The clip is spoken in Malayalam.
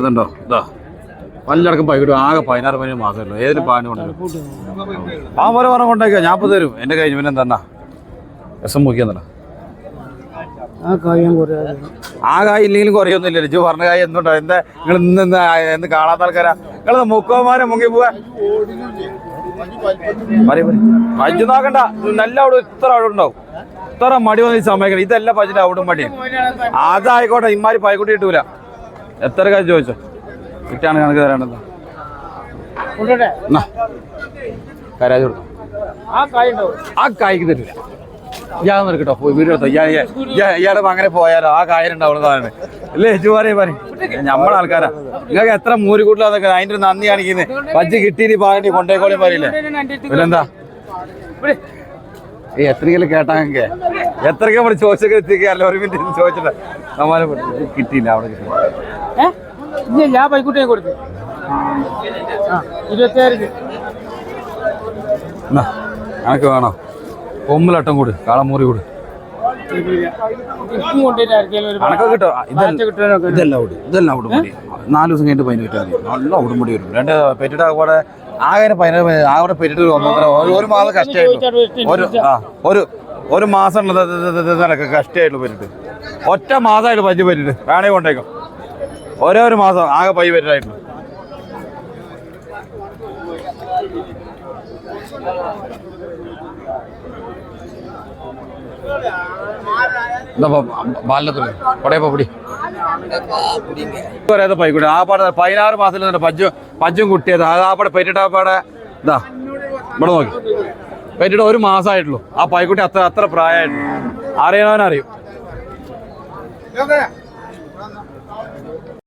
ഇതുണ്ടോ ഇതാ പല്ലടക്കം പൈകിട്ടും ആകെ 16-17 മാസമല്ലോ ഏതിനും പാന് കൊണ്ടുവരും ആ പോലെ പറഞ്ഞ കൊണ്ടേക്കോ ഞാൻ ഇപ്പോൾ തരും എൻ്റെ കഴിഞ്ഞ് പിന്നെ എന്താ രസം മുക്കിയെന്നല്ല ആ കായ് ഇല്ലെങ്കിലും കുറയൊന്നുമില്ല ലിജു പറഞ്ഞ കായ് എന്തുണ്ടോ എന്താ നിങ്ങൾ ഇന്ന് കാണാത്ത ആൾക്കാരാ നിങ്ങൾ മുക്കോമാരെ മുങ്ങി പോവാ പഞ്ച് നോക്കണ്ട നല്ല അവിടെ ഇത്ര അവിടെ ഉണ്ടാവും ഇത്ര മടി വന്ന് സമയക്കണം ഇതെല്ലാം പഞ്ചിന്റെ അവിടും മടിയാണ് അതായിക്കോട്ടെ ഇമാരി പൈക്കുട്ടി കിട്ടൂല എത്ര കാര്യം ചോദിച്ചോ കിട്ടാണ് കണക്ക് തരേണ്ടത് കരാജ് കൊടുക്കും ആ കായ്ക്ക് തരില്ല ഞാൻ നിൽക്കട്ടോ പോയി വീഡിയോ എടുത്തോ ഇയാളെ അങ്ങനെ പോയാലോ ആ കായലുണ്ടാവുന്നതാണ് അല്ലേ പറയും നമ്മളെ ആൾക്കാരാ നിങ്ങൾക്ക് എത്ര മൂരിക്കൂട്ടിലാന്നൊക്കെ അതിന്റെ നന്ദി കാണിക്കുന്നത് പജ്ജ് കിട്ടീനി പാകണ്ടി കൊണ്ടേക്കോളിയും പറയില്ലേ പിന്നെന്താ എത്രയെങ്കിലും കേട്ടാങ്കെ എത്രയൊക്കെ നമ്മൾ ചോദിച്ചൊക്കെ എത്തിക്കാറില്ല ഒരു മിനിറ്റ് ചോദിച്ചിട്ട് നമ്മളെ കിട്ടിയില്ല അവിടെ കിട്ടില്ല ഞാൻ പൈക്കുട്ടിയെ കൊടുത്തു 26 കണക്ക് വേണോ കൊമ്മിലട്ടം കൂട് കാളമൂറി കൂട് കണക്ക് കിട്ടോ ഇതെല്ലാം ഓടും 4 ദിവസം കഴിഞ്ഞിട്ട് പൈന് കിട്ടാൻ മതി നല്ല ഉടുമുടി വരും 2 പെറ്റിട്ട് കൂടെ ആകെ ആകെ പെറ്റിട്ട് 1 മാസം കഷ്ടമായിട്ടുള്ളൂ ഒരു മാസം കഷ്ടമായിട്ടുള്ളൂ പെറ്റിട്ട് ഒറ്റ മാസമായിട്ട് പഞ്ച് പറ്റിട്ട് വേണേ കൊണ്ടേക്കും ഓരോ മാസം ആകെ പൈ പറ്റായിട്ടുള്ളൂ പറയാതെ പൈക്കൂടെ ആ പാടെ 16 മാസത്തിൽ പഞ്ചും കുട്ടിയത് ആ പാടെ പെറ്റിട്ട് ആ പാടെ ഇതാ ഇവിടെ നോക്കി പെറ്റിട്ട് 1 മാസമായിട്ടുള്ളൂ ആ പൈക്കുട്ടി അത്ര പ്രായമായിട്ടുള്ളൂ അറിയണവനറിയും